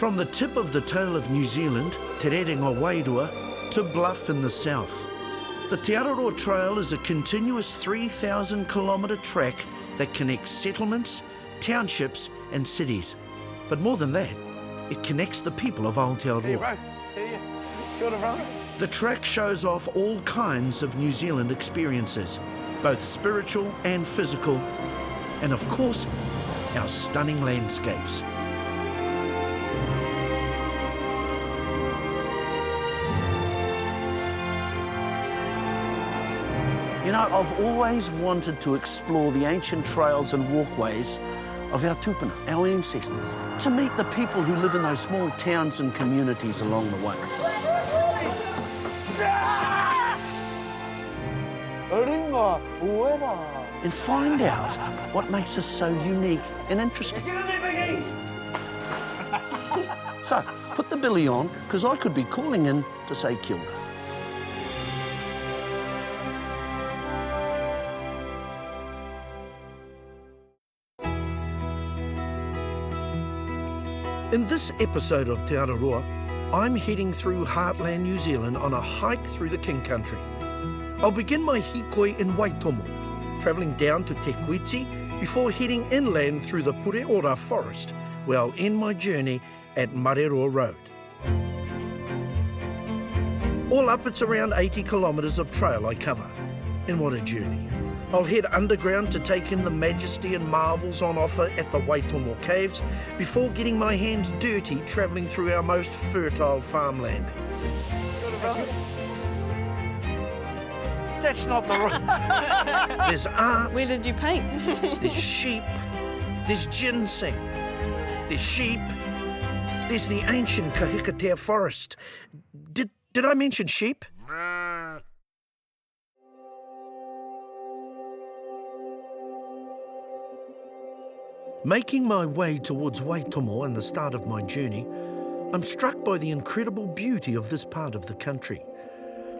From the tip of the tail of New Zealand, Te Araroa, to Bluff in the south, the Te Araroa Trail is a continuous 3,000-kilometre track that connects settlements, townships and cities. But more than that, it connects the people of Aotearoa. The track shows off all kinds of New Zealand experiences, both spiritual and physical, and of course, our stunning landscapes. You know, I've always wanted to explore the ancient trails and walkways of our tupuna, our ancestors, to meet the people who live in those small towns and communities along the way. And find out what makes us so unique and interesting. So, put the billy on, because I could be calling in to say kia ora. In this episode of Te Araroa, I'm heading through Heartland, New Zealand on a hike through the King Country. I'll begin my hikoi in Waitomo, travelling down to Te Kuiti before heading inland through the Pureora forest, where I'll end my journey at Mareroa Road. All up, it's around 80 kilometres of trail I cover. And what a journey. I'll head underground to take in the majesty and marvels on offer at the Waitomo caves before getting my hands dirty travelling through our most fertile farmland. That's not the right... There's art. Where did you paint? There's sheep. There's ginseng. There's sheep. There's the ancient Kahikatea forest. Did I mention sheep? Making my way towards Waitomo and the start of my journey, I'm struck by the incredible beauty of this part of the country.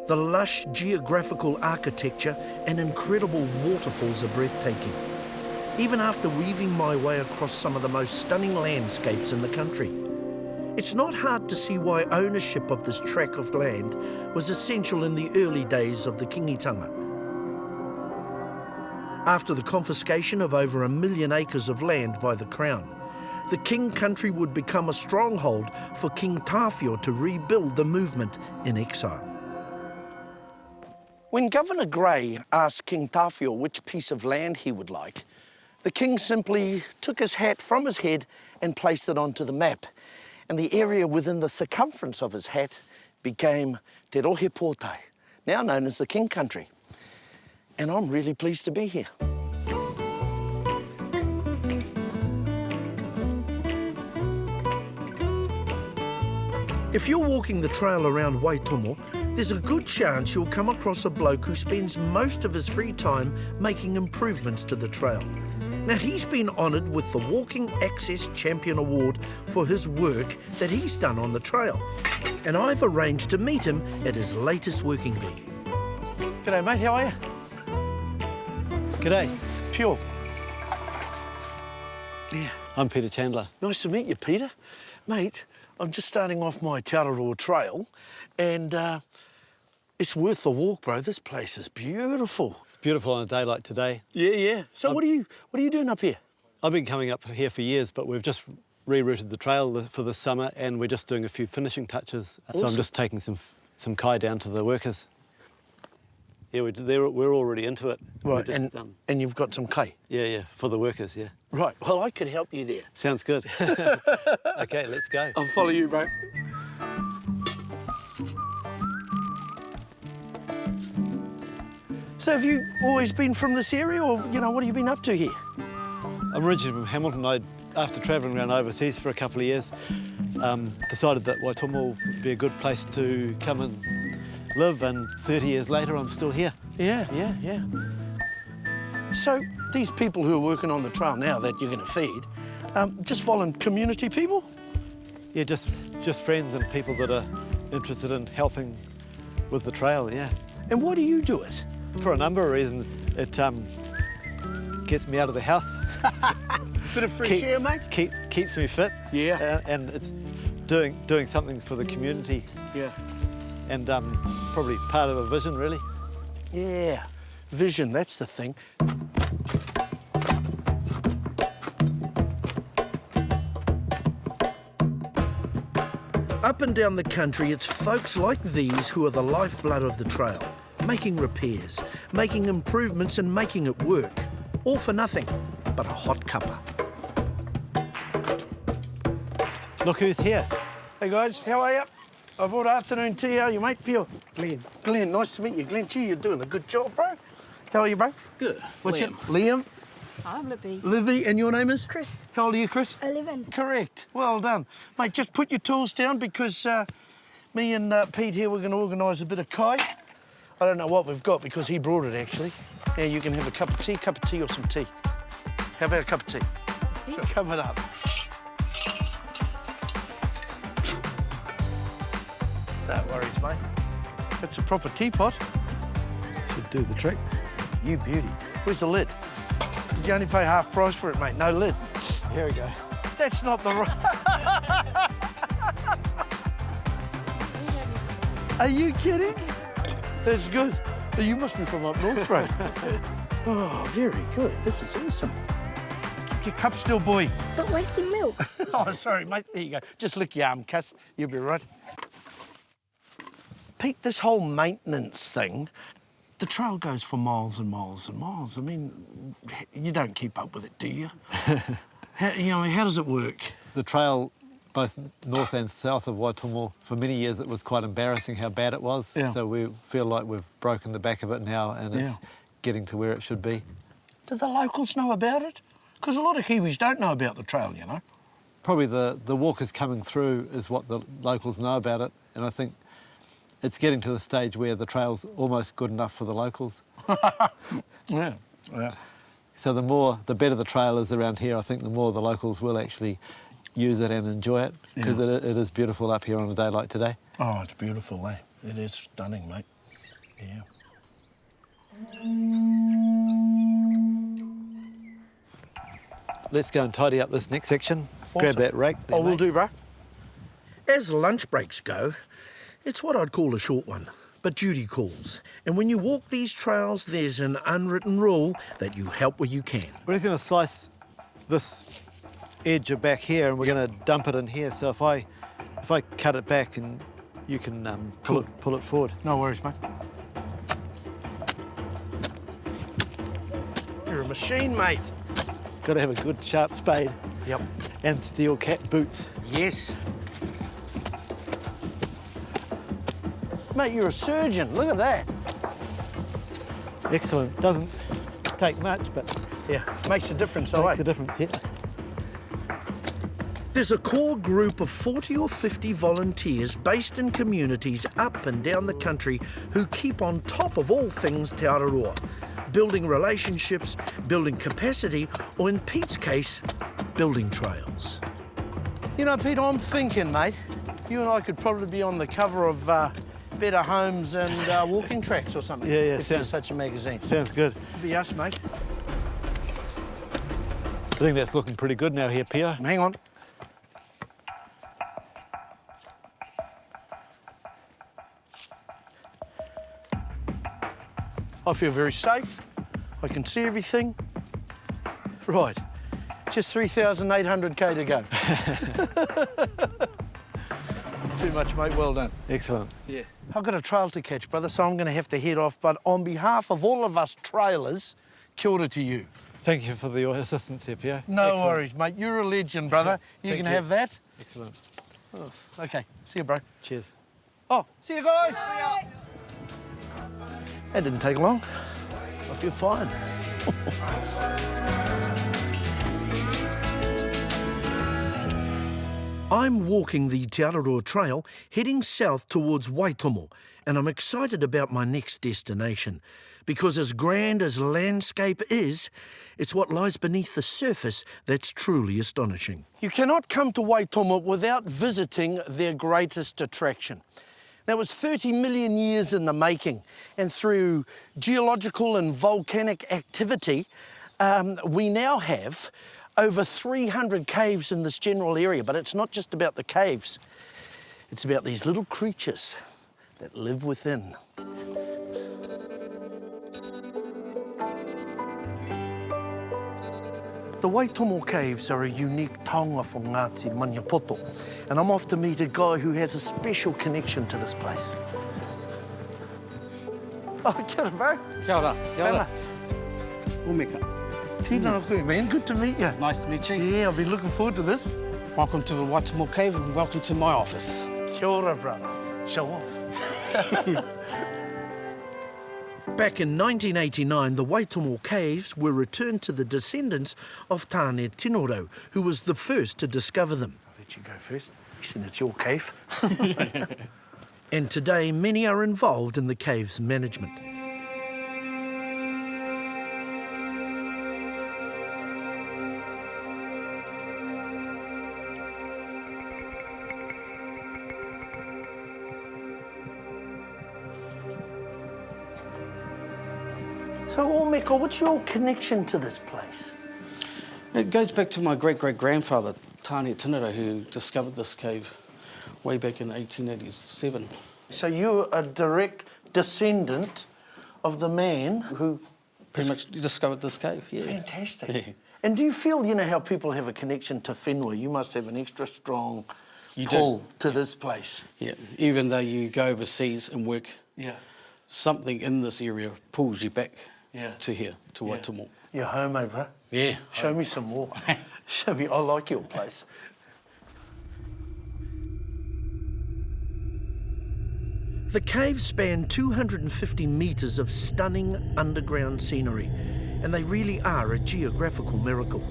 The lush geographical architecture and incredible waterfalls are breathtaking, even after weaving my way across some of the most stunning landscapes in the country. It's not hard to see why ownership of this tract of land was essential in the early days of the kingitanga. After the confiscation of over 1 million acres of land by the Crown, the King Country would become a stronghold for King Tawhio to rebuild the movement in exile. When Governor Grey asked King Tawhio which piece of land he would like, the king simply took his hat from his head and placed it onto the map, and the area within the circumference of his hat became Te Rohe Pōtai, now known as the King Country. And I'm really pleased to be here. If you're walking the trail around Waitomo, there's a good chance you'll come across a bloke who spends most of his free time making improvements to the trail. Now, he's been honoured with the Walking Access Champion Award for his work that he's done on the trail. And I've arranged to meet him at his latest working day. G'day, mate, how are you? G'day. Pure. Yeah. I'm Peter Chandler. Nice to meet you, Peter. Mate, I'm just starting off my Te Araroa trail, and it's worth the walk, bro. This place is beautiful. It's beautiful on a day like today. Yeah, yeah. So what are you doing up here? I've been coming up here for years, but we've just rerouted the trail for this summer, and we're just doing a few finishing touches. Awesome. So I'm just taking some kai down to the workers. Yeah, we're already into it. Right, just, and you've got some kai? Yeah, for the workers, yeah. Right, well, I could help you there. Sounds good. Okay, let's go. I'll follow you, bro. So have you always been from this area, or, what have you been up to here? I'm originally from Hamilton. After travelling around overseas for a couple of years, decided that Waitomo would be a good place to come and live, and 30 years later, I'm still here. Yeah. So these people who are working on the trail now that you're going to feed, just following community people? Yeah, just friends and people that are interested in helping with the trail, yeah. And why do you do it? For a number of reasons. It gets me out of the house. Bit of fresh air, mate? Keeps me fit. Yeah. And it's doing something for the community. Yeah. And probably part of a vision, really. Yeah, vision, that's the thing. Up and down the country, it's folks like these who are the lifeblood of the trail, making repairs, making improvements and making it work. All for nothing but a hot cuppa. Look who's here. Hey guys, how are you? I brought afternoon tea. How are you, mate? Pure. Glenn. Glenn, nice to meet you. Glenn, gee, you're doing a good job, bro. How are you, bro? Good. What's Liam. your... Liam? I'm Libby. Livy, and your name is? Chris. How old are you, Chris? 11. Correct. Well done. Mate, just put your tools down because me and Pete here, we're going to organise a bit of kai. I don't know what we've got because he brought it, actually. Now you can have a cup of tea or some tea. How about a cup of tea? Sure. Come it up. No worries, mate. That's a proper teapot. Should do the trick. You beauty. Where's the lid? Did you only pay half price for it, mate? No lid. Here we go. That's not the right... Are you kidding? That's good. You must be from up north, bro. Oh, very good. This is awesome. Keep your cup still, boy. Stop wasting milk. Oh, sorry, mate. There you go. Just lick your arm, cuss. You'll be right. Pete, this whole maintenance thing, the trail goes for miles and miles and miles. I mean, you don't keep up with it, do you? How does it work? The trail, both north and south of Waitomo, for many years it was quite embarrassing how bad it was. Yeah. So we feel like we've broken the back of it now and Yeah. it's getting to where it should be. Do the locals know about it? Because a lot of Kiwis don't know about the trail, you know. Probably the walkers coming through is what the locals know about it, and I think it's getting to the stage where the trail's almost good enough for the locals. Yeah, yeah. So the better the trail is around here, I think the more the locals will actually use it and enjoy it, because Yeah. it is beautiful up here on a day like today. Oh, it's beautiful, eh? It is stunning, mate. Yeah. Let's go and tidy up this next section. Grab Awesome. that rake there, Oh, we'll mate. do, bro. As lunch breaks go, it's what I'd call a short one, but duty calls. And when you walk these trails, there's an unwritten rule that you help where you can. We're just going to slice this edge of back here and we're going to dump it in here. So if I cut it back and you can pull it forward. No worries, mate. You're a machine, mate. Got to have a good sharp spade Yep. and steel cap boots. Yes. Mate, you're a surgeon. Look at that. Excellent. Doesn't take much, but Yeah, makes a difference, makes a difference, yeah. There's a core group of 40 or 50 volunteers based in communities up and down the country who keep on top of all things Te Araroa, building relationships, building capacity, or in Pete's case, building trails. You know, Pete, I'm thinking, mate, you and I could probably be on the cover of Better Homes and Walking Tracks or something. Yeah, yeah, if there's such a magazine. Sounds good. It'd be us, mate. I think that's looking pretty good now here, Pio. Hang on. I feel very safe. I can see everything. Right, just 3,800 k to go. Too much, mate, well done. Excellent. Yeah. I've got a trail to catch, brother, so I'm going to have to head off. But on behalf of all of us trailers, kia ora to you. Thank you for your assistance here, Pio. No Excellent. worries, mate. You're a legend, brother. You Thank can you. have that. Excellent. Oh, OK, see you, bro. Cheers. Oh, see you guys. That didn't take long. I feel fine. I'm walking the Te Araroa Trail, heading south towards Waitomo, and I'm excited about my next destination, because as grand as landscape is, it's what lies beneath the surface that's truly astonishing. You cannot come to Waitomo without visiting their greatest attraction. Now, it was 30 million years in the making, and through geological and volcanic activity, we now have Over 300 caves in this general area, but it's not just about the caves. It's about these little creatures that live within. The Waitomo caves are a unique taonga for Ngāti Maniapoto, and I'm off to meet a guy who has a special connection to this place. Oh, kia ora, bro. Kia ora, kia ora. Umeka. Tēnā koe, man. Good to meet you. Nice to meet you. Yeah, I've been looking forward to this. Welcome to the Waitomo Cave and welcome to my office. Kia ora, brother. Show off. Back in 1989, the Waitomo Caves were returned to the descendants of Tāne Tinoro, who was the first to discover them. I'll let you go first. Listen, it's your cave. And today, many are involved in the cave's management. So, Omeka, what's your connection to this place? It goes back to my great-great-grandfather, Tāne Tinoro, who discovered this cave way back in 1887. So you're a direct descendant of the man who... Pretty much discovered this cave, yeah. Fantastic. Yeah. And do you feel, you know, how people have a connection to whenua? You must have an extra strong pull to this place. Yeah, even though you go overseas and work, Yeah. something in this area pulls you back Yeah. to here, to Waitomo. You're home, eh, bro? Yeah. Show me some more. Show me. I like your place. The caves span 250 metres of stunning underground scenery, and they really are a geographical miracle.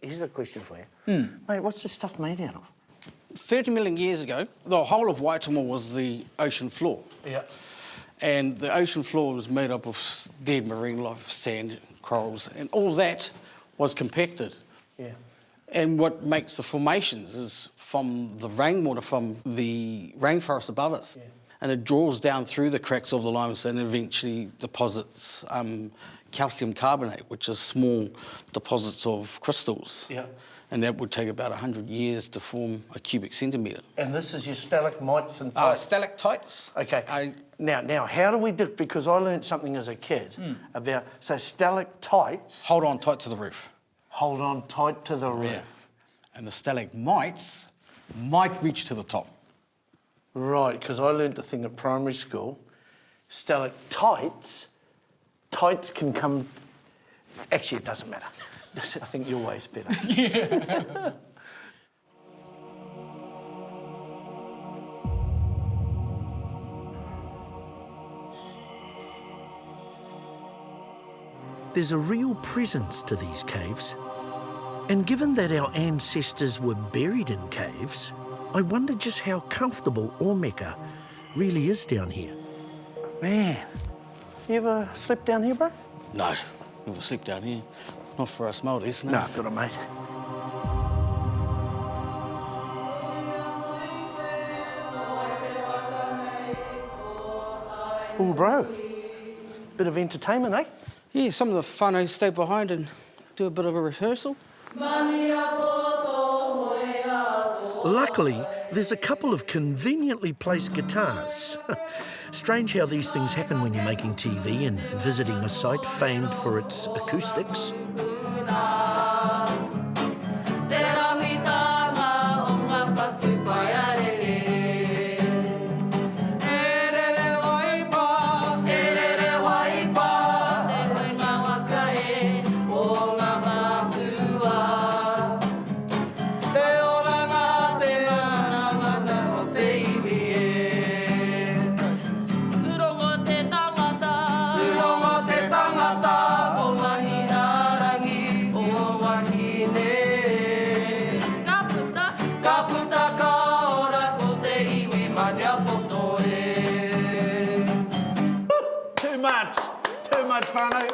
Here's a question for you. Mate, what's this stuff made out of? 30 million years ago, the whole of Waitomo was the ocean floor. Yeah. And the ocean floor was made up of dead marine life, sand, corals, and all that was compacted. Yeah. And what makes the formations is from the rainwater from the rainforest above us. Yeah. And it draws down through the cracks of the limestone and eventually deposits calcium carbonate, which is small deposits of crystals. Yeah. And that would take about 100 years to form a cubic centimetre. And this is your stalagmites and tights? Stalactites. Okay. Now, how do we do... Because I learnt something as a kid about... So stalactites... Hold on tight to the roof. Hold on tight to the roof. Yeah. And the stalagmites might reach to the top. Right, because I learnt the thing at primary school. Stalactites, tights can come... Actually, it doesn't matter. I think your way's better. Yeah. There's a real presence to these caves. And given that our ancestors were buried in caves, I wonder just how comfortable Omeka really is down here. Man, you ever slept down here, bro? No, never sleep down here. Not for us Māoris, no. No, got it, mate. Oh, bro. Bit of entertainment, eh? Yeah, some of the whānau stay behind and do a bit of a rehearsal. Luckily, there's a couple of conveniently placed guitars. Strange how these things happen when you're making TV and visiting a site famed for its acoustics. Too much whānau.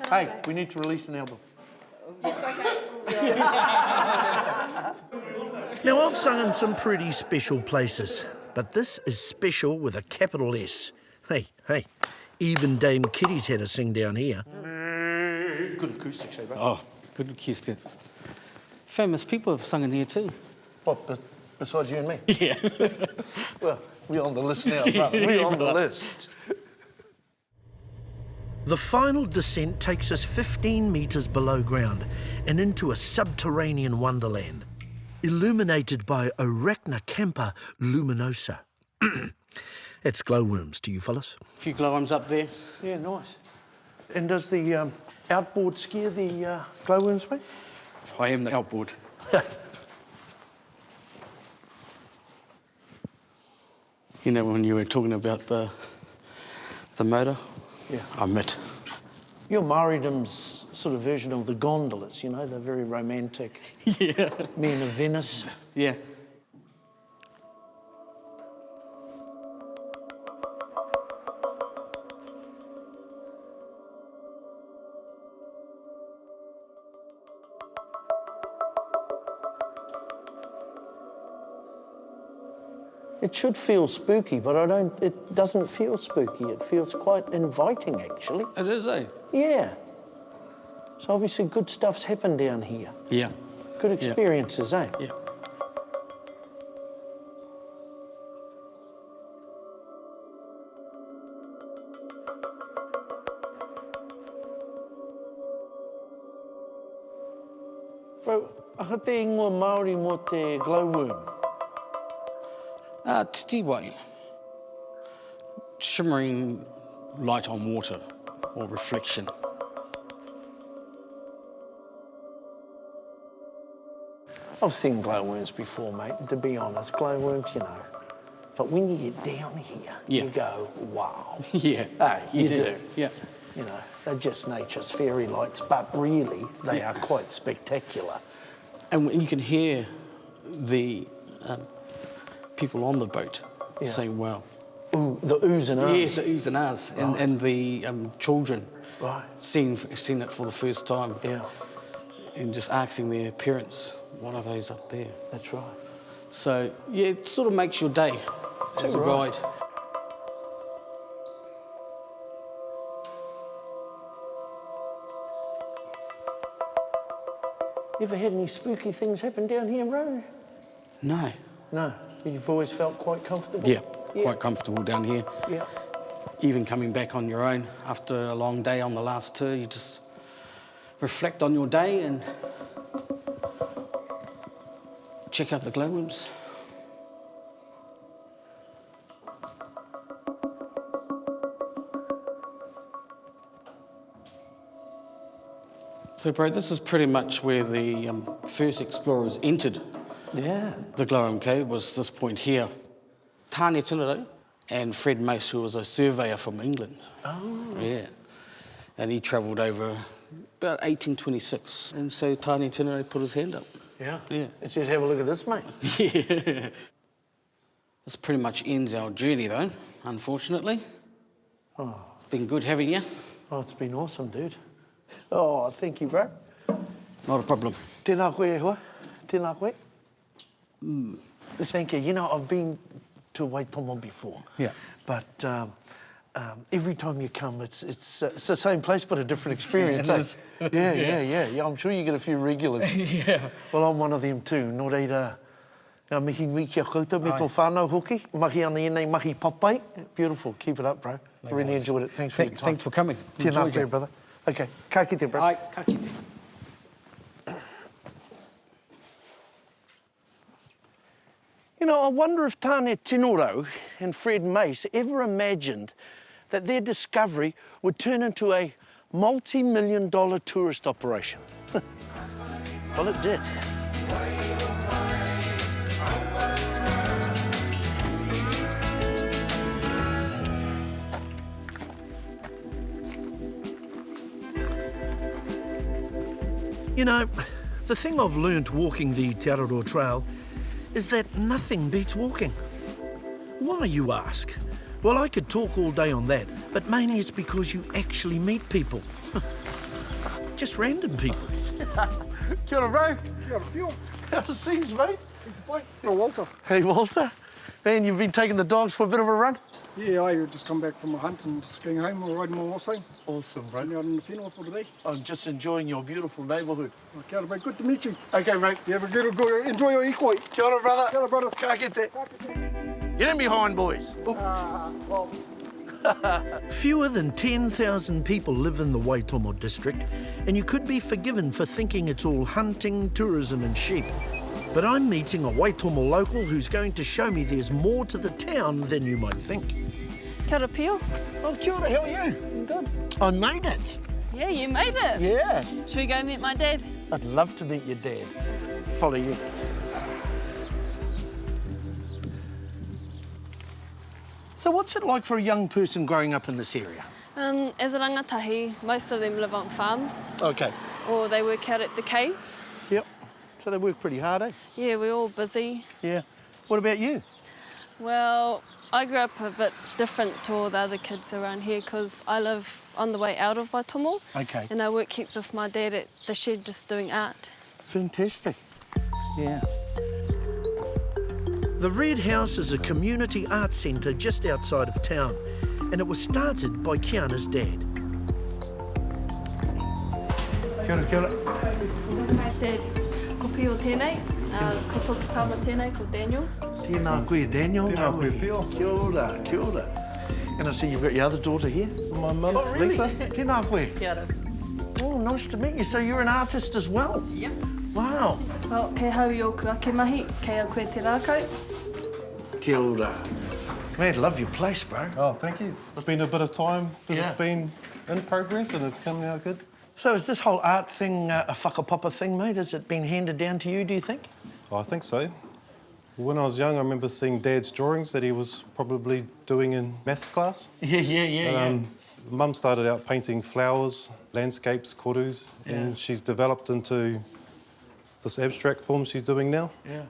Hey, we need to release an album. Yes, okay. Now, I've sung in some pretty special places, but this is special with a capital S. Hey, even Dame Kitty's had a sing down here. good acoustics, eh, bro? Oh, good acoustics. Famous people have sung in here too. What, besides you and me? Yeah. Well, we're on the list now, bro. We're on the list. The final descent takes us 15 metres below ground and into a subterranean wonderland, illuminated by Arachnicampa luminosa. It's glowworms to you fellas. A few glowworms up there. Yeah, nice. And does the outboard scare the glowworms, mate? I am the outboard. You know, when you were talking about the motor? Yeah. I'm it. You're Maoridom's sort of version of the gondolas, you know, they're very romantic. Yeah. Men of Venice. Yeah. It should feel spooky, but it doesn't feel spooky. It feels quite inviting, actually. It is, eh? Yeah. So obviously good stuff's happened down here. Yeah. Good experiences, eh? Yeah. Bro, aha te ingoa Māori mo te glowworm? Titiwai. Shimmering light on water, or reflection. I've seen glowworms before, mate, to be honest, glowworms, you know. But when you get down here, you go, wow. Yeah. Hey, you do. Yeah. You know, they're just nature's fairy lights, but really, they are quite spectacular. And when you can hear the people on the boat saying, wow. Ooh, the oohs and ahs. Yes, the oohs and ahs. And the children Right. seeing it for the first time. Yeah, And just asking their parents, what are those up there? that's right. So, yeah, it sort of makes your day as a right. guide. You ever had any spooky things happen down here, bro? No. No. You've always felt quite comfortable? Yeah, quite comfortable down here. Yeah. Even coming back on your own after a long day on the last tour, you just reflect on your day and check out the glowworms. So, bro, this is pretty much where the first explorers entered. Yeah. The Glowworm Cave was this point here. Tāne Tinaro and Fred Mace, who was a surveyor from England. Oh. Yeah. And he travelled over about 1826. And so Tāne Tinaro put his hand up. Yeah. Yeah. And said, have a look at this, mate. Yeah. This pretty much ends our journey, though, unfortunately. Oh. Been good having you. Oh, it's been awesome, dude. Oh, thank you, bro. Not a problem. Tēnā koe e hoa. Tēnā koe. Thank you. You know, I've been to Waitomo before. Yeah. But every time you come, it's the same place, but a different experience. It eh? Yeah. I'm sure you get a few regulars. Yeah. Well, I'm one of them too. Nō reira, ngā mihi nui kia koutou, me tō whānau hoki. Mahi ana ienei mahi papai. Beautiful. Keep it up, bro. I really enjoyed it. Thanks for your time. Thanks for coming. Tēnā Enjoyed koe, you. brother. Okay. Ka kite, bro. Ai, ka kite. You know, I wonder if Tāne Tinaro and Fred Mace ever imagined that their discovery would turn into a multi-million-dollar tourist operation. Well, it did. You know, the thing I've learnt walking the Te Araroa Trail is that nothing beats walking. Why, you ask? Well, I could talk all day on that, but mainly it's because you actually meet people. Just random people. Kia ora, bro. Kia ora, Pio. How's things, mate? Kia ora, Walter. Hey, Walter. Man, you've been taking the dogs for a bit of a run? Yeah, I just come back from a hunt and just going home. We're riding my horse home. Awesome, bro. I'm out in the whenua for today. I'm just enjoying your beautiful neighbourhood. Oh, kia ora, mate. Good to meet you. Okay, mate. You have a good enjoy your ikoi. Kia ora, brother. Kia ora, brothers. Ka kite. Get in behind, boys. Well, Fewer than 10,000 people live in the Waitomo district, and you could be forgiven for thinking it's all hunting, tourism and sheep. But I'm meeting a Waitomo local who's going to show me there's more to the town than you might think. Kia ora, Pio. Oh, kia ora, how are you? I'm good. I made it. Yeah, you made it. Yeah. Should we go meet my dad? I'd love to meet your dad. Follow you. So what's it like for a young person growing up in this area? As a rangatahi, most of them live on farms Okay. or they work out at the caves. Yep. So they work pretty hard, eh? Yeah, we're all busy. Yeah. What about you? Well, I grew up a bit different to all the other kids around here because I live on the way out of Waitomo. Okay. And I work heaps with my dad at the shed just doing art. Fantastic. Yeah. The Red House is a community arts centre just outside of town, and it was started by Kiana's dad. Kia ora, kia ora. Hi, Dad. Ko Pio tēnei. Ko toki pāma tēnei, ko Daniel. Tēnā koe, Daniel. Tēnā koe, Pio. Kia ora, kia ora. And I see you've got your other daughter here. So my mum, Really? Lisa. Tēnā koe. Kia ora. Oh, nice to meet you. So you're an artist as well? Yep. Wow. Well, kei hau i oku ake mahi, kei au koe te rākau. Kia ora. Man, love your place, bro. Oh, thank you. It's been a bit of time, but Yeah. it's been in progress and it's coming out good. So is this whole art thing a whakapapa thing, mate? Has it been handed down to you, do you think? Oh, I think so. When I was young, I remember seeing Dad's drawings that he was probably doing in maths class. Yeah. Mum started out painting flowers, landscapes, korus, and she's developed into this abstract form she's doing now. Yeah.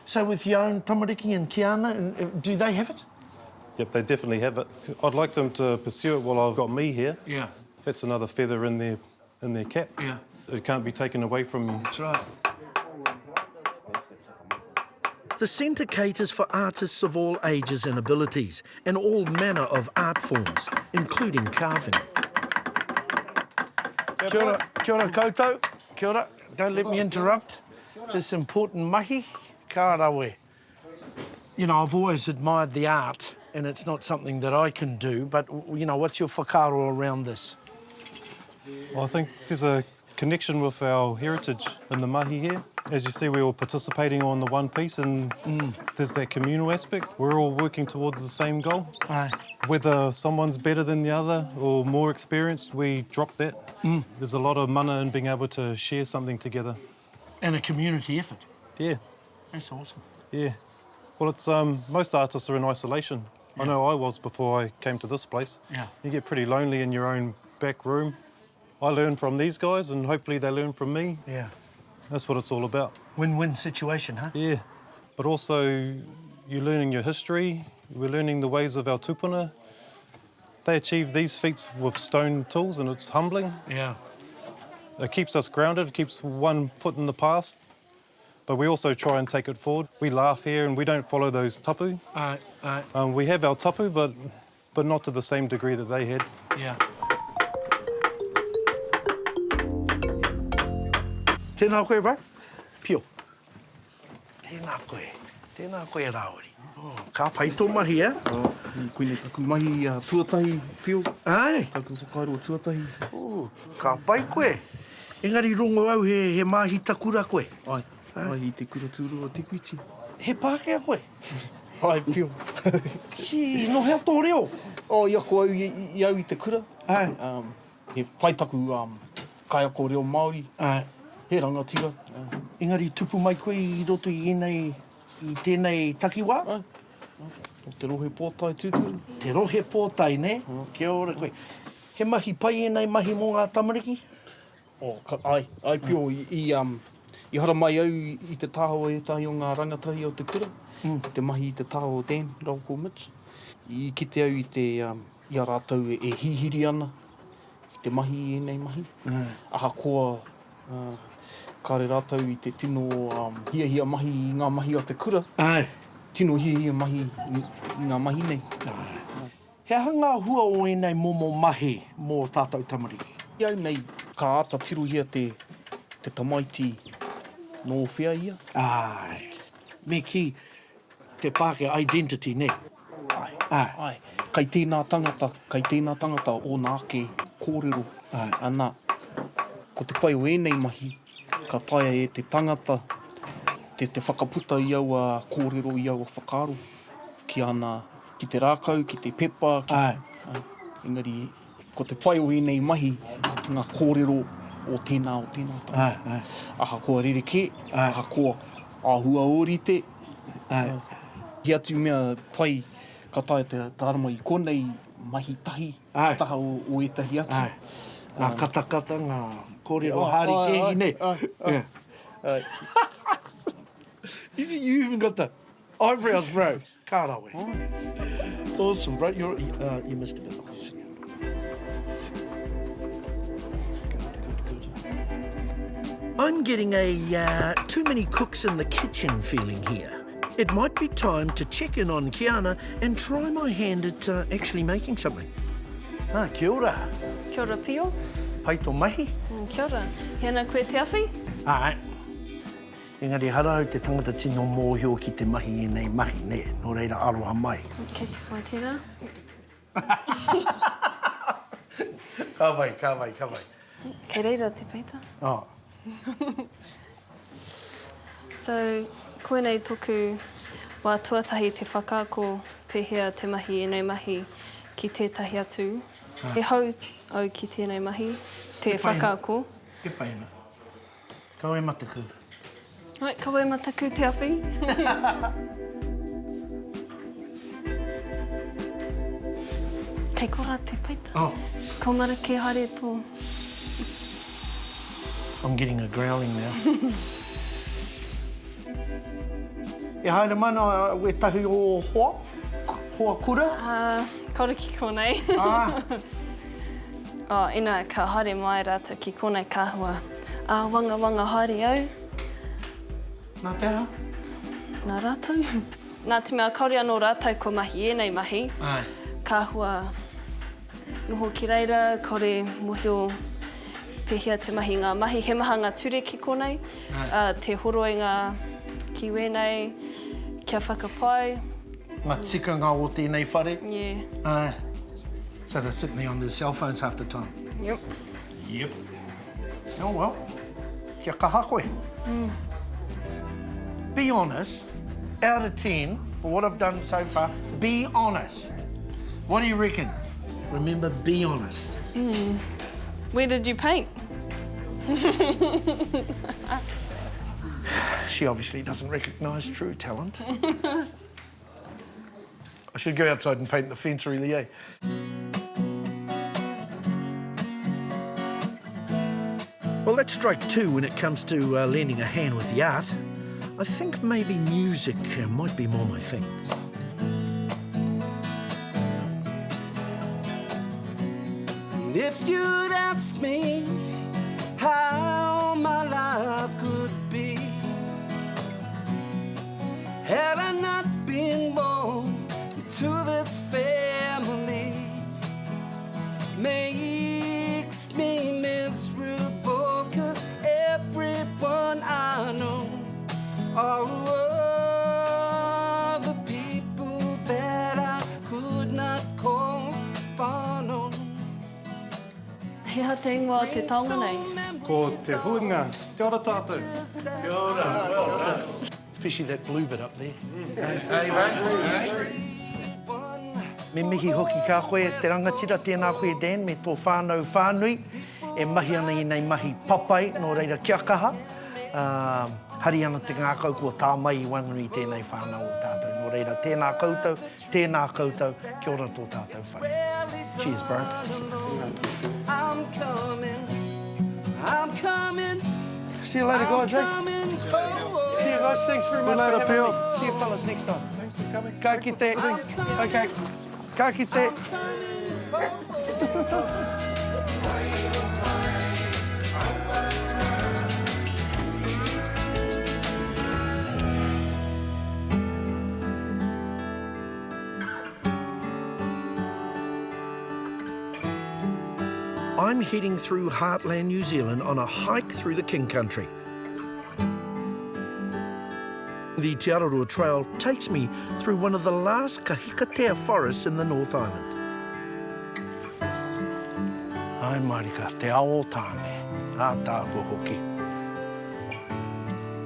So with your own tamariki and Kiana, do they have it? Yep, they definitely have it. I'd like them to pursue it while I've got me here. Yeah. That's another feather in their cap. Yeah. It can't be taken away from you. That's right. The centre caters for artists of all ages and abilities and all manner of art forms, including carving. Kia ora koutou. Kia ora. Don't let me interrupt this important mahi. Ka rawe. You know, I've always admired the art, and it's not something that I can do, but, you know, what's your whakaaro around this? Well, I think there's a connection with our heritage in the mahi here. As you see, we're all participating on the one piece and there's that communal aspect. We're all working towards the same goal. Aye. Whether someone's better than the other or more experienced, we drop that. There's a lot of mana in being able to share something together. And a community effort. Yeah, That's awesome. yeah. Well, it's most artists are in isolation. I know I was before I came to this place. Yeah. You get pretty lonely in your own back room. I learn from these guys and hopefully they learn from me. Yeah. That's what it's all about. Win-win situation, huh? Yeah, but also you're learning your history. We're learning the ways of our tupuna. They achieve these feats with stone tools and it's humbling. Yeah. It keeps us grounded, it keeps one foot in the past, but we also try and take it forward. We laugh here and we don't follow those tapu. Aye. We have our tapu, but not to the same degree that they had. Yeah. Tēnā koe, bro. Pio. Tēnā koe. Tēnā koe rāori. Oh, ka pai tō mahi, eh? Koine taku mahi tuatahi, Pio. Ai. Taku whakaaro tuatahi. Oh, ka pai koe. Engari rongo au he mahi takura koe. Ai, ai te kura tūrua Te Kuiti. He Pākehā koe. Ai, Pio. Gee, no hea tō reo. O, i ako au i au i te kura. Ai. He whaitaku kai ako reo Māori. Ai. He rangatira. Engari tupu mai koe i roto i tēnei takiwā. Ai. O te rohe pōtai tūturu. Te rohe pōtai, ne? Kia ora koe. He mahi pai nei mahi mō ngā tamariki? O, ai Pio, i hara mai au i te tāho e tahi o ngā rangatahi o te kura. Te mahi i te tāho o Dan, Rauko Mitch. I kite au i te, i a rātou e hihiri ana. I te mahi e nei mahi. Aha koa, kāre rātou i te tino hia mahi i ngā mahi o te kura. Ai. tino hi mahi, ngā mahi nei. He hanga hua o enei momo mahi mō tātou tamariki? Iau nei, ka ata tirohia te tamaiti nō whea ia. Ai. Me ki te Pākehā identity, ne? Ai. Kei tēnā tangata o nā ake kōrero. Anā, ko te pai o enei mahi, ka taia e te tangata, te whakaputa i au a kōrero i au a whakaaro. Ki ana, ki te rākau, ki te pepa. Engari, ko te pai o enei mahi, ngā kōrero o tēnā tangata. Aha koa rereke, aha koa āhua ōrite. Hi atu mea pai, ka taia te tarama i konei mahi tahi, taha o etahi atu. Ngā katakata, ngā kōrero hārike, ne? You even got the eyebrows, bro. Kārawe. Awesome, bro. You missed a bit. I'm getting a too many cooks in the kitchen feeling here. It might be time to check in on Kiana and try my hand at actually making something. Kia ora. Kia ora pio. Pai tō mahi. Kia ora. Hena koe te awhi? Ai. Engari harau te tangata tino mōhio ki te mahi nei mahi, ne? Nō reira aroha mai. Kei te whai tēnā. Ka vai. Kei reira te peita. Oh. So, koenei toku wā tuatahi te whakaako pēhea te mahi enei mahi ki tētahi atu. He hau au ki tēnei mahi, te whakaako. He paina. Kau e mataku. Ai, kau e mataku te awhi. Kei kora te peita. Oh. Kau mara ke haere tō. I'm getting a growling now. E haere mana we tahi o hoa? Hoa kura? Kaura ki konei. Ina ka haere mai rātou ki konei kahua. Wanga haere au. Nā te aha? Nā rātou. Nā te mea kaore anō rātou ko mahi enei mahi. Kahua noho ki reira, kaore mohio pēhea te mahi ngā mahi. He maha ngā ture ki konei. Te horoi ngā ki wenei, kia whakapai. Ngā tika ngā o tēnei whare? Yeah. So they're sitting there on their cell phones half the time? Yep. Oh well, kia kaha koe. Be honest, out of 10, for what I've done so far, be honest. What do you reckon? Remember, be honest. Where did you paint? She obviously doesn't recognise true talent. I should go outside and paint the fence really, eh? Well, that's strike two when it comes to lending a hand with the art. I think maybe music might be more my thing. If you'd asked me how my life could be, had I not been born into this family, makes me miserable, 'cause everyone I know are the people that I could not call whānau. Hea te ingoa te taonga nei. Ko te huinga. Kia ora tātou. Kia ora, well done. Especially that blue bit up there. Me mihi hoki ka koe te rangatira tēnā koe Dan, me tō whānau whānui, e mahi ana i nei mahi papai, nō reira kia kaha. Hari ana te ngākau kua tā mai i wanganui tēnei whānau o tātou. Nō reira tēnā koutou, kia ora tō tātou whai. Cheers, bro. I'm coming. See you later, guys, eh? See you guys, thanks very much. See you later, for having Phil. me. See you fellas next time. Thanks for coming. Ka kite. Okay. Ka kite. I'm heading through heartland New Zealand on a hike through the King Country. The Te Araroa Trail takes me through one of the last kahikatea forests in the North Island. Ai marika, te ao tāne, a tāko hoki.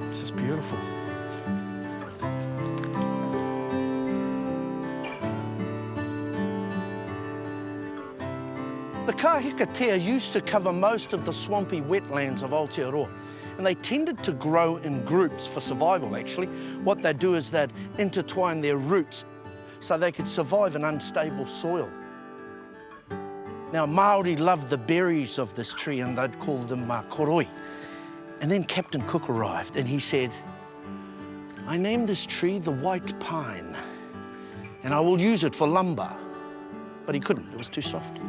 This is beautiful. The kahikatea used to cover most of the swampy wetlands of Aotearoa, and they tended to grow in groups for survival, actually. What they'd do is they'd intertwine their roots so they could survive in unstable soil. Now, Māori loved the berries of this tree, and they'd call them koroi. And then Captain Cook arrived, and he said, I named this tree the white pine, and I will use it for lumber. But he couldn't, it was too soft.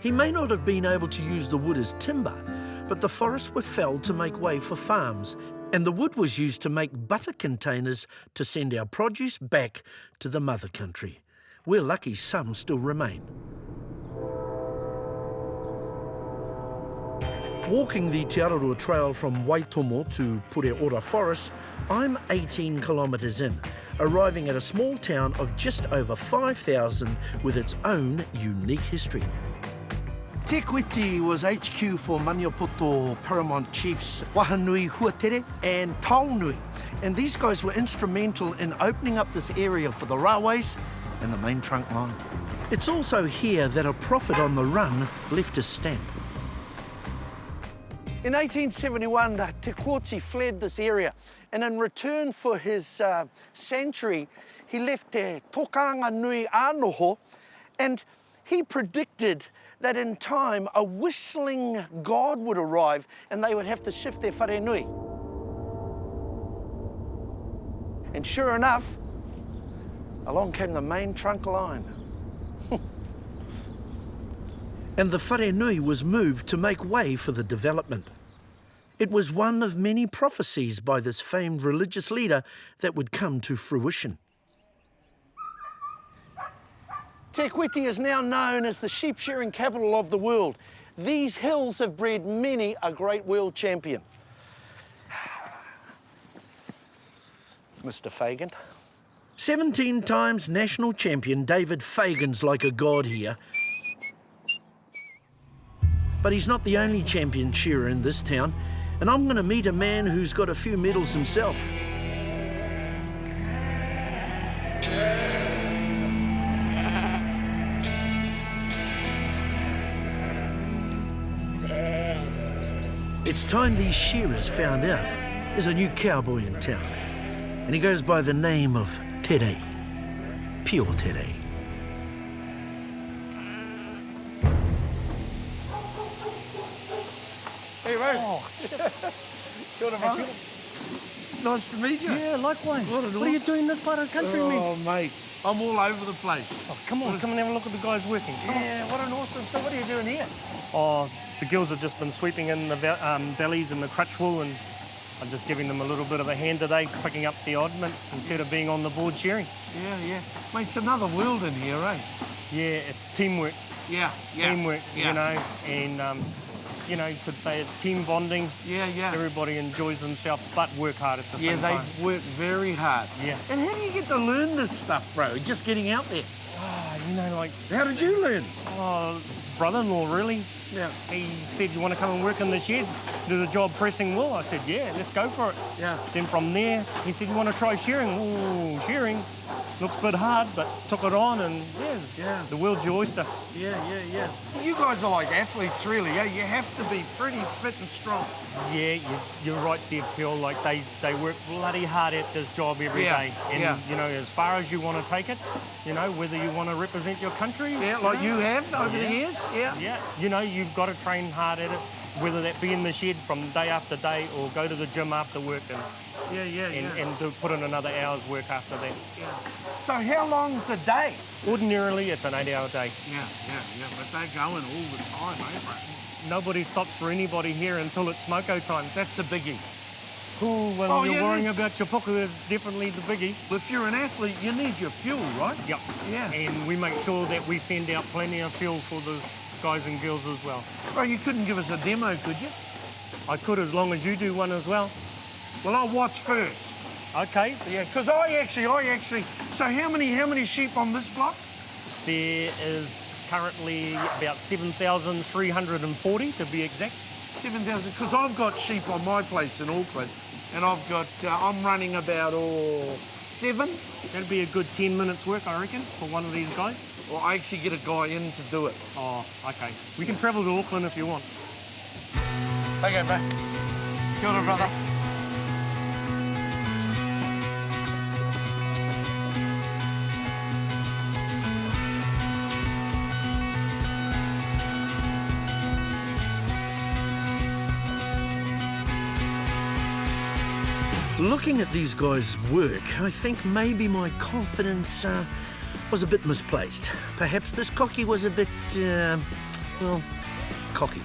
He may not have been able to use the wood as timber, but the forests were felled to make way for farms, and the wood was used to make butter containers to send our produce back to the mother country. We're lucky some still remain. Walking the Te Araroa Trail from Waitomo to Pure Ora Forest, I'm 18 kilometres in, arriving at a small town of just over 5,000 with its own unique history. Te Kuiti was HQ for Maniapoto paramount chiefs Wahanui Huatere and Taonui, and these guys were instrumental in opening up this area for the railways and the main trunk line. It's also here that a prophet on the run left his stamp. In 1871, Te Kuiti fled this area, and in return for his sanctuary, he left Te Tokanga Nui Anoho, and he predicted that in time a whistling god would arrive and they would have to shift their wharenui. And sure enough, along came the main trunk line. And the wharenui was moved to make way for the development. It was one of many prophecies by this famed religious leader that would come to fruition. Te Kuiti is now known as the sheep shearing capital of the world. These hills have bred many a great world champion. Mr. Fagan. 17 times national champion David Fagan's like a god here. But he's not the only champion shearer in this town, and I'm going to meet a man who's got a few medals himself. It's time these shearers found out there's a new cowboy in town, and he goes by the name of Tere, Pure Tere. Hey, Ray. Oh. Nice to meet you. Yeah, likewise. What are you doing in this part of the country, mate? Oh, mate, I'm all over the place. Oh, come on and have a look at the guys working. Yeah, what an awesome... So what are you doing here? Oh, the girls have just been sweeping in the bellies and the crutch wool, and I'm just giving them a little bit of a hand today, picking up the oddment instead of being on the board shearing. Yeah. Mate, it's another world in here, eh? Yeah, it's teamwork. Yeah. Teamwork, you know, and, you know, you could say it's team bonding. Yeah. Everybody enjoys themselves, but work hard at the same time. Yeah, they work very hard. Yeah. And how do you get to learn this stuff, bro? Just getting out there? Oh, you know, like... How did you learn? Oh, brother-in-law, really. Yeah. He said, you want to come and work in the shed, do the job pressing wool? I said, yeah, let's go for it. Yeah. Then from there, he said, you want to try shearing? Ooh, shearing. Looks a bit hard, but took it on, and yeah. The world's your oyster. Yeah. You guys are like athletes, really, yeah? You have to be pretty fit and strong. Yeah, you're right there, Phil. Like, they work bloody hard at this job every day. And, you know, as far as you want to take it, you know, whether you want to represent your country. Yeah, like you have over the years, yeah. Yeah, you know, you've got to train hard at it, whether that be in the shed from day after day or go to the gym after work and to put in another hour's work after that. Yeah. So how long's a day? Ordinarily, it's an 8-hour day. Yeah. But they're going all the time, eh, bro? Nobody stops for anybody here until it's smoko time. That's a biggie. Cool, when Oh, you're yeah, worrying that's- about your puku, it's definitely the biggie. If you're an athlete, you need your fuel, right? Yep. Yeah. And we make sure that we send out plenty of fuel for the guys and girls as well. Oh, you couldn't give us a demo, could you? I could, as long as you do one as well. Well, I'll watch first. Okay. Yeah, because I actually. So how many sheep on this block? There is currently about 7,340 to be exact. 7,000. Because I've got sheep on my place in Auckland, and I've got. I'm running about 7. That'd be a good 10 minutes work, I reckon, for one of these guys. Well, I actually get a guy in to do it. Oh, okay. We can travel to Auckland if you want. Okay, bro. Kia ora, brother. Looking at these guys work, I think maybe my confidence was a bit misplaced. Perhaps this cocky was a bit, well, cocky.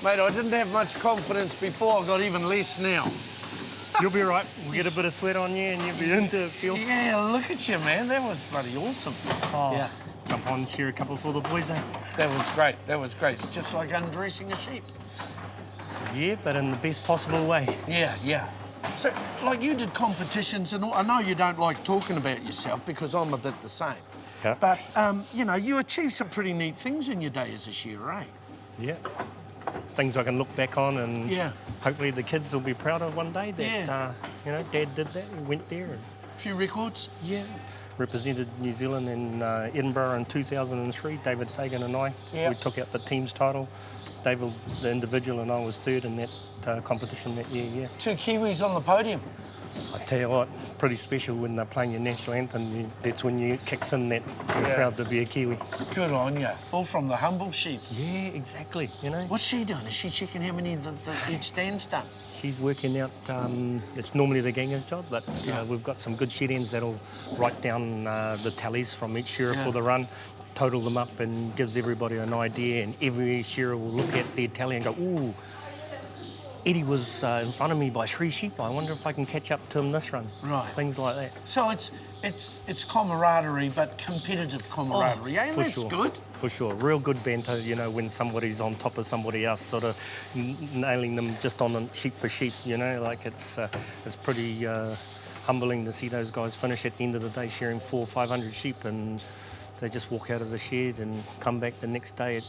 Mate, I didn't have much confidence before. I've got even less now. You'll be right. We'll get a bit of sweat on you and you'll be into it, Phil. Yeah, look at you, man. That was bloody awesome. Oh, Yeah, jump on, share a couple for the boys, eh? that was great. That was great. It's just like undressing a sheep. Yeah, but in the best possible way. Yeah, yeah. So, like, you did competitions, and all, I know you don't like talking about yourself because I'm a bit the same. Yeah. But, you know, you achieved some pretty neat things in your day as a shearer, eh? Yeah. Things I can look back on and Yeah. hopefully the kids will be proud of one day that, Yeah. you know, Dad did that, we went there. And, A few records? yeah. Represented New Zealand in Edinburgh in 2003, David Fagan and I. Yeah. We took out the team's title. David, the individual, and I was third in that competition that year, yeah. 2 Kiwis on the podium. I tell you what, pretty special when they're playing your national anthem. That's when you kicks in that you're Yeah. proud to be a Kiwi. Good on you. All from the humble sheep. Yeah, exactly, you know. What's she doing? Is she checking how many each stand's done? She's working out, it's normally the ganger's job, but we've got some good shed ends that'll write down the tallies from each shearer for the run, total them up and gives everybody an idea, and every shearer will look at their tally and go, ooh, Eddie was in front of me by 3 sheep. I wonder if I can catch up to him this run. Right. Things like that. So it's camaraderie, but competitive camaraderie, eh? And For that's sure. good. For sure. Real good banter, you know, when somebody's on top of somebody else, sort of nailing them just on sheep for sheep, you know, like it's pretty humbling to see those guys finish at the end of the day shearing 400 or 500 sheep, and they just walk out of the shed and come back the next day at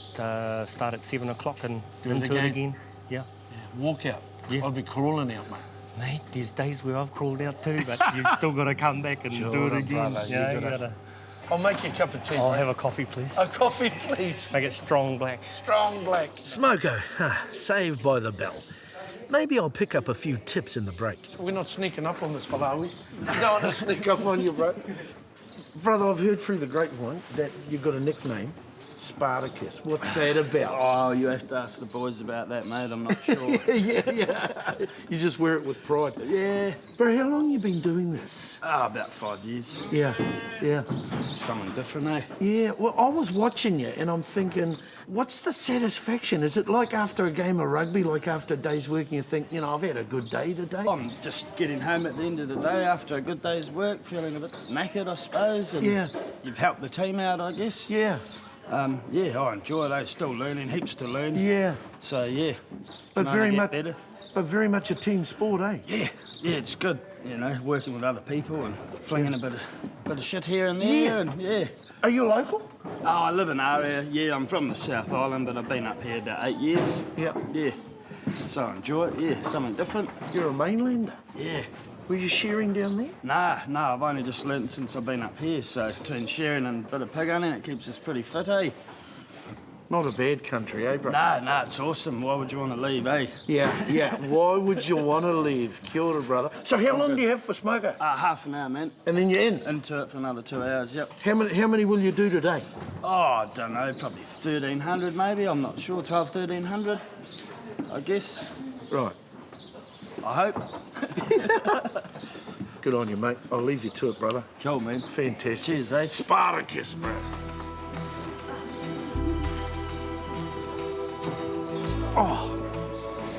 start at 7 o'clock and Do it into it again. again. Yeah. Walk out. Yeah. I'd be crawling out, mate. Mate, there's days where I've crawled out too, but you've still got to come back and do it again. Brother, Yeah, you you gotta- gotta. I'll make you a cup of tea. I'll mate. have a coffee, please. A coffee, please. Make it strong black. Strong black. Smoko, saved by the bell. Maybe I'll pick up a few tips in the break. We're not sneaking up on this fella, are we? Don't want to sneak up on you, bro. Brother, I've heard through the grapevine that you've got a nickname, Spartacus. What's that about? Oh, you have to ask the boys about that, mate. I'm not sure. yeah. You just wear it with pride. Yeah. Bro, how long you been doing this? About 5 years. Yeah. Something different, eh? Yeah, well, I was watching you and I'm thinking, what's the satisfaction? Is it like after a game of rugby, like after a day's work, and you think, you know, I've had a good day today? I'm just getting home at the end of the day after a good day's work, feeling a bit knackered, I suppose. And Yeah. You've helped the team out, I guess. Yeah. Yeah, I enjoy it. I'm still learning, heaps to learn. Yeah. So, yeah. But can very only get much, better. but very much a team sport, eh? Yeah, it's good, you know, working with other people and flinging a bit of shit here and there. And yeah. Are you local? Oh, I live in Area. Yeah, I'm from the South Island, but I've been up here about 8 years. Yeah. Yeah. So I enjoy it. Yeah, something different. You're a mainlander. Yeah. Were you shearing down there? Nah, I've only just learnt since I've been up here. So between shearing and a bit of pig hunting, it keeps us pretty fit, eh? Not a bad country, eh, bro? Nah, it's awesome. Why would you want to leave, eh? Yeah. Why would you want to leave? Kia ora, brother. So how long do you have for Smoko? Half an hour, man. And then you're in? Into it for another 2 hours, yep. How many will you do today? Oh, I don't know, probably 1,300 maybe. I'm not sure, 1,200, 1,300, I guess. Right. I hope. Good on you, mate. I'll leave you to it, brother. Cool, man. Fantastic. Cheers, eh? Spartacus, bro.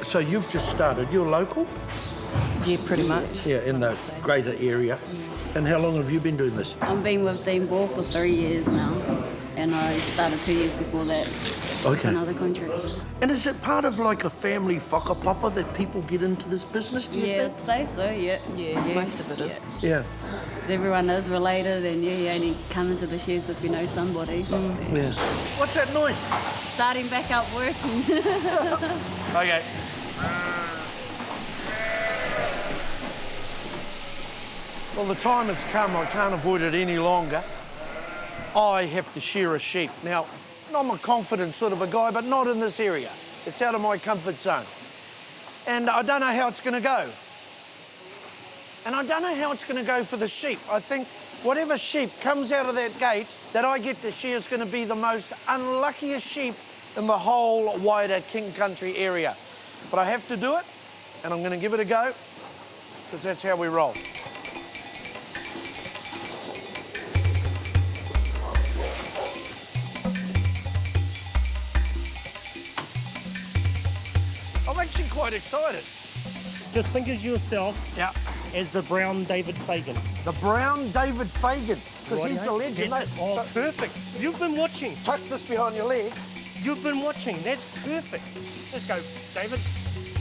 So you've just started. You're local? Yeah, pretty much. Yeah, in the greater area. And how long have you been doing this? I've been with Dean Ball for 3 years now, and I started 2 years before that. Okay. Another country. And is it part of like a family whakapapa that people get into this business, do you Yeah, think? I'd say so, yeah. Yeah, most of it is. Yeah. Because everyone is related, and you only come into the sheds if you know somebody. Yeah. What's that noise? Starting back up working. Okay. Well, the time has come. I can't avoid it any longer. I have to shear a sheep. Now, I'm a confident sort of a guy, but not in this area. It's out of my comfort zone. And I don't know how it's going to go. And I don't know how it's going to go for the sheep. I think whatever sheep comes out of that gate that I get to shear is going to be the most unluckiest sheep in the whole wider King Country area. But I have to do it, and I'm going to give it a go, because that's how we roll. I'm actually quite excited. Just think of yourself as the brown David Fagan. The brown David Fagan, because he's a legend. That's, mate. oh, perfect. You've been watching. Tuck this behind your leg. You've been watching. That's perfect. Let's go, David.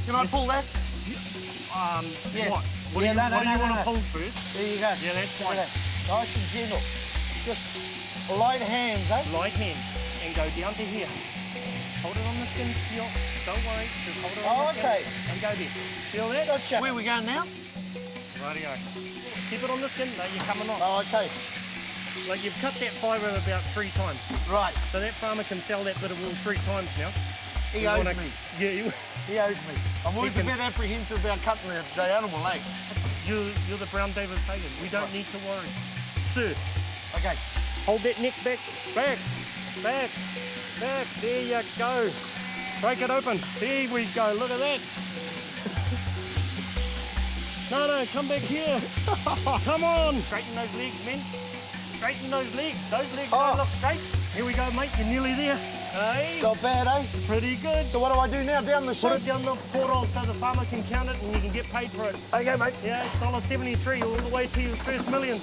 Can I pull that? Yes. Yes. What do you want to pull first? There you go. Yeah, that's Look fine. at that. Nice and gentle. Just light hands, eh? Light hand and go down to here. Hold it on the skin, Phil. Don't worry. Just hold it on the okay. skin and go there. Feel that? Gotcha. Where are we going now? Rightio. Keep it on the skin. No, you're coming off. Oh, okay. Like you've cut that fibre about 3 times. Right. So that farmer can sell that bit of wool 3 times now. He owes me. Yeah, He owes me. I'm always a bit apprehensive about cutting the animal, eh? You're the brown David Fagan. We don't need to worry. Sir. Okay. Hold that neck back. Back. Back. Back. There you go. Break it open. There we go. Look at that. No, come back here. Come on. Straighten those legs, men. Straighten those legs. Those legs don't look straight. Here we go, mate. You're nearly there. Hey. Not bad, eh? Pretty good. So what do I do now? Down the Put chute? it down the portal so the farmer can count it and you can get paid for it. Okay, mate. Yeah, $1.73 all the way to your first million.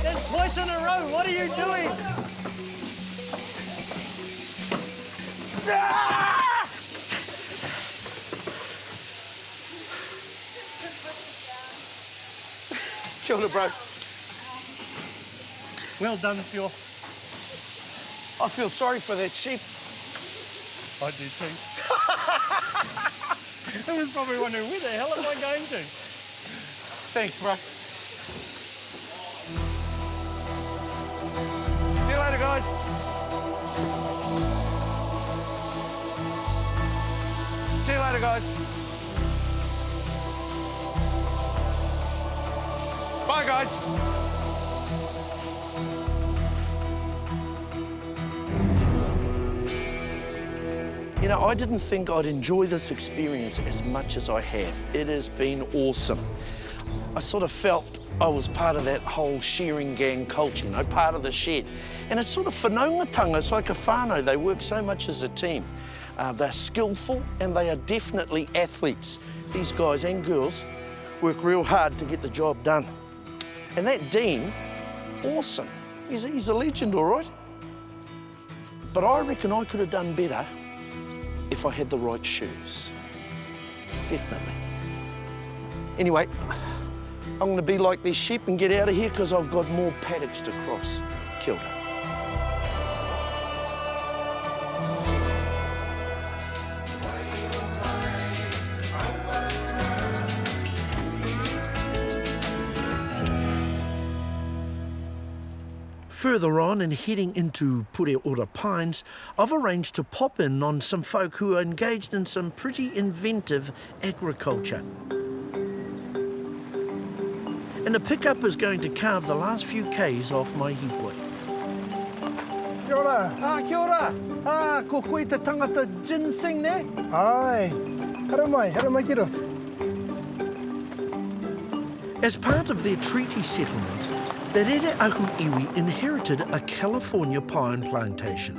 That's twice in a row. What are you doing? Kia ora, bro. Well done, Phil. I feel sorry for that sheep. I do too. I was probably wondering, where the hell am I going to? Thanks, bro. See you later, guys. See you later, guys. Bye, guys. You know, I didn't think I'd enjoy this experience as much as I have. It has been awesome. I sort of felt I was part of that whole shearing gang culture, you know, part of the shed. And it's sort of whanaungatanga, it's like a whānau. They work so much as a team. They're skillful and they are definitely athletes. These guys and girls work real hard to get the job done. And that Dean, awesome. He's a legend, all right. But I reckon I could have done better if I had the right shoes. Definitely. Anyway, I'm going to be like these sheep and get out of here because I've got more paddocks to cross. Kia ora. Further on and heading into Te Araroa Pines, I've arranged to pop in on some folk who are engaged in some pretty inventive agriculture. And the pickup is going to carve the last few k's off my hiwai. Kia ora. Kia ora. Ko koe te tangata Ginseng ne? Ai. Hara mai ki roto. As part of their treaty settlement, Te Rere Aku Iwi inherited a California pine plantation,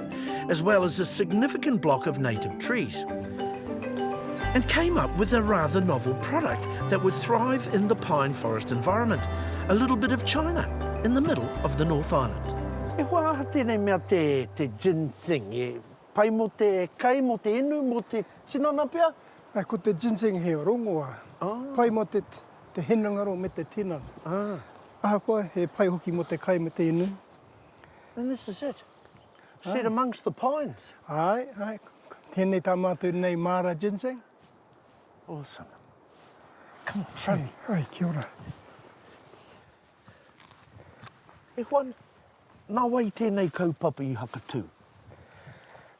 as well as a significant block of native trees, and came up with a rather novel product that would thrive in the pine forest environment, a little bit of China in the middle of the North Island. E wā tēnei mea te ginseng, e pai mo te kai mo te inu mo te tinana pia? Ai, ko te ginseng he rongoa. Pai mo te henangaro me te tinana. Aha koa, he pai hoki mo te kai me te inu. And this is it. Set amongst the pines. Ai. Tēnei tā mātou nei Mara ginseng. Awesome. Come on, show me. Ai, kia ora. E Juan, nā wai tēnei kaupapa I hakatū.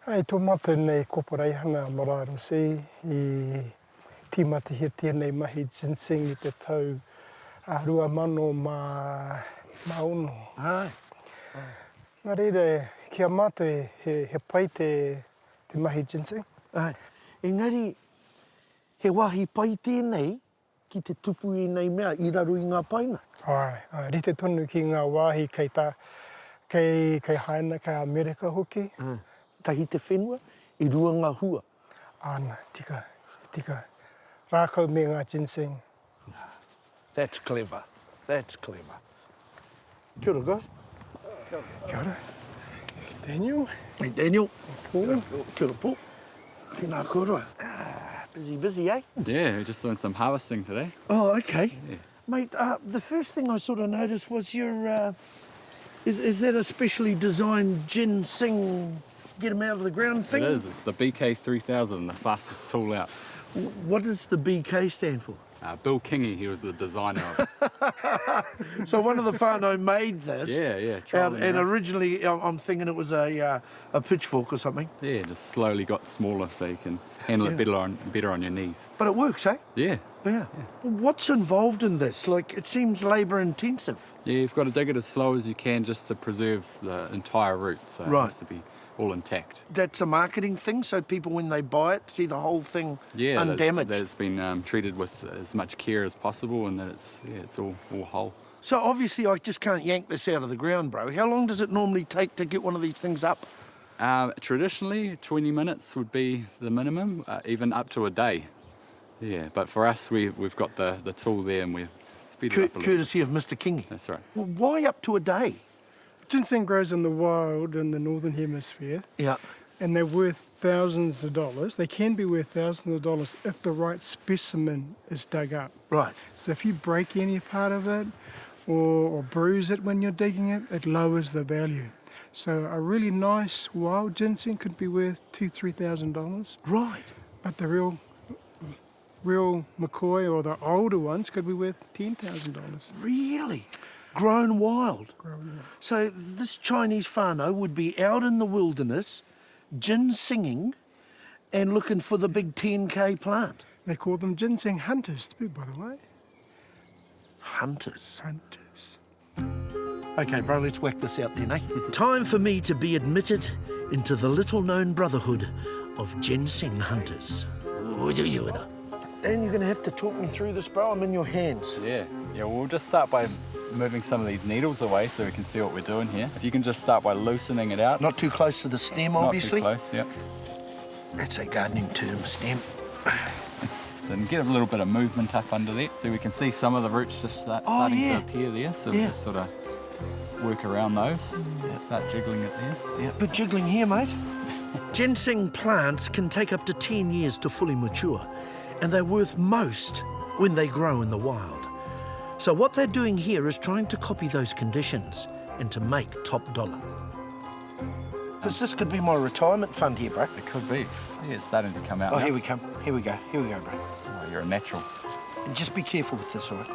Ai, tō mātou nei koporeihana Mararo se I tīmata he tēnei mahi ginseng I te tau 2001. Ai. Nā reira, kia mātou he pai te mahi ginseng. Ai. Engari, he wāhi pai tēnei ki te tupu I nei mea I raro I ngā paina. Ai, rite tonu ki ngā wāhi kei haina, kei Amerika hoki. Tahi te whenua, I rua ngā hua. Ana, tika. Rākau me ngā ginseng. That's clever. That's clever. Kia ora, guys. Kia ora. Daniel. Hey, Daniel. Paul. Kia ora, Paul. Tēnā koroa. Busy, eh? Yeah, we just doing some harvesting today. Oh, okay. Yeah. Mate, the first thing I sort of noticed was your... is that a specially designed ginseng, get them out of the ground thing? It is. It's the BK3000, the fastest tool out. What does the BK stand for? Bill Kingy, he was the designer of it. So one of the whānau made this. Yeah. And originally, I'm thinking it was a pitchfork or something. Yeah, just slowly got smaller so you can handle it better on your knees. But it works, eh? Yeah. What's involved in this? Like, it seems labour intensive. Yeah, you've got to dig it as slow as you can just to preserve the entire root, so it has to be all intact. That's a marketing thing, so people, when they buy it, see the whole thing undamaged. That it's been treated with as much care as possible, and that it's all whole. So obviously, I just can't yank this out of the ground, bro. How long does it normally take to get one of these things up? Traditionally, 20 minutes would be the minimum, even up to a day. Yeah, but for us, we've got the tool there, and we've speed it up a little. Courtesy of Mr. Kingy. That's right. Well, why up to a day? Ginseng grows in the wild in the northern hemisphere. Yeah. And they're worth thousands of dollars. They can be worth thousands of dollars if the right specimen is dug up. Right. So if you break any part of it or bruise it when you're digging it, it lowers the value. So a really nice wild ginseng could be worth $2,000-3,000. Right. But the real McCoy or the older ones could be worth $10,000. Really? Grown wild? So this Chinese whānau would be out in the wilderness, ginsenging, and looking for the big 10K plant. They call them ginseng hunters too, by the way. Hunters? Okay, bro, let's whack this out then, eh? Time for me to be admitted into the little-known brotherhood of ginseng hunters. Dan, you're going to have to talk me through this, bro. I'm in your hands. Yeah, we'll just start by moving some of these needles away so we can see what we're doing here. If you can just start by loosening it out. Not too close to the stem, obviously. Not too close, yep. That's a gardening term, stem. So then get a little bit of movement up under there. So we can see some of the roots just starting to appear there. So we just sort of work around those. Start jiggling it there. Yeah, bit jiggling here, mate. Ginseng plants can take up to 10 years to fully mature, and they're worth most when they grow in the wild. So what they're doing here is trying to copy those conditions and to make top dollar. This could be my retirement fund here, bro. It could be. Yeah, it's starting to come out now. Here we come. Here we go, bro. Oh, you're a natural. And just be careful with this, all right?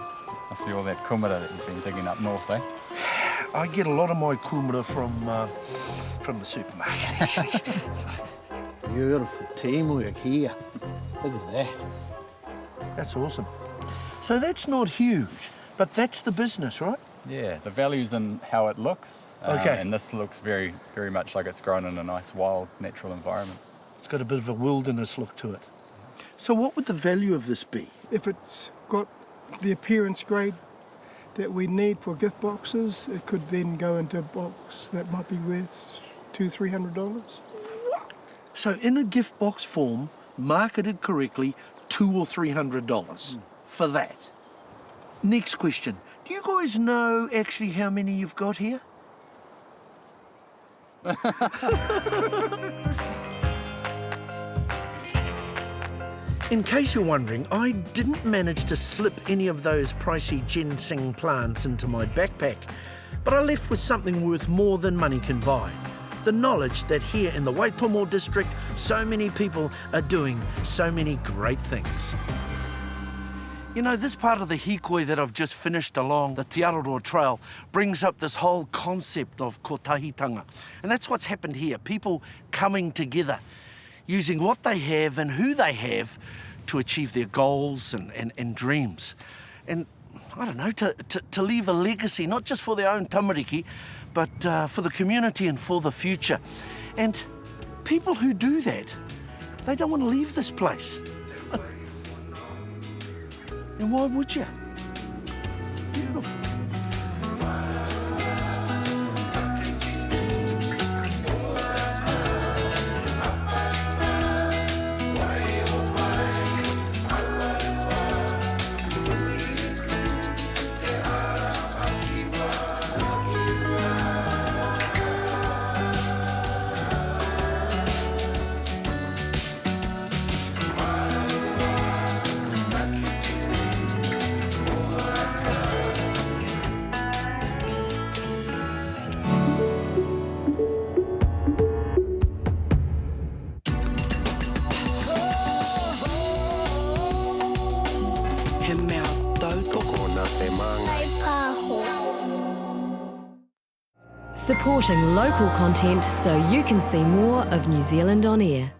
Must be all that kumara that you've been digging up north, eh? I get a lot of my kumara from the supermarket, actually. Beautiful teamwork here. Look at that. That's awesome. So that's not huge, but that's the business, right? Yeah, the value's in how it looks. Okay. And this looks very, very much like it's grown in a nice, wild, natural environment. It's got a bit of a wilderness look to it. So what would the value of this be? If it's got the appearance grade that we need for gift boxes, it could then go into a box that might be worth $200-300. So in a gift box form, marketed correctly, $200 or $300 for that. Next question. Do you guys know actually how many you've got here? In case you're wondering, I didn't manage to slip any of those pricey ginseng plants into my backpack, but I left with something worth more than money can buy. The knowledge that here in the Waitomo district, so many people are doing so many great things. You know, this part of the hikoi that I've just finished along the Te Araroa trail brings up this whole concept of kotahitanga. And that's what's happened here, people coming together, using what they have and who they have to achieve their goals and dreams. And, I don't know, to leave a legacy, not just for their own tamariki, but for the community and for the future. And people who do that, they don't want to leave this place. And why would you? Beautiful. Supporting local content so you can see more of New Zealand on air.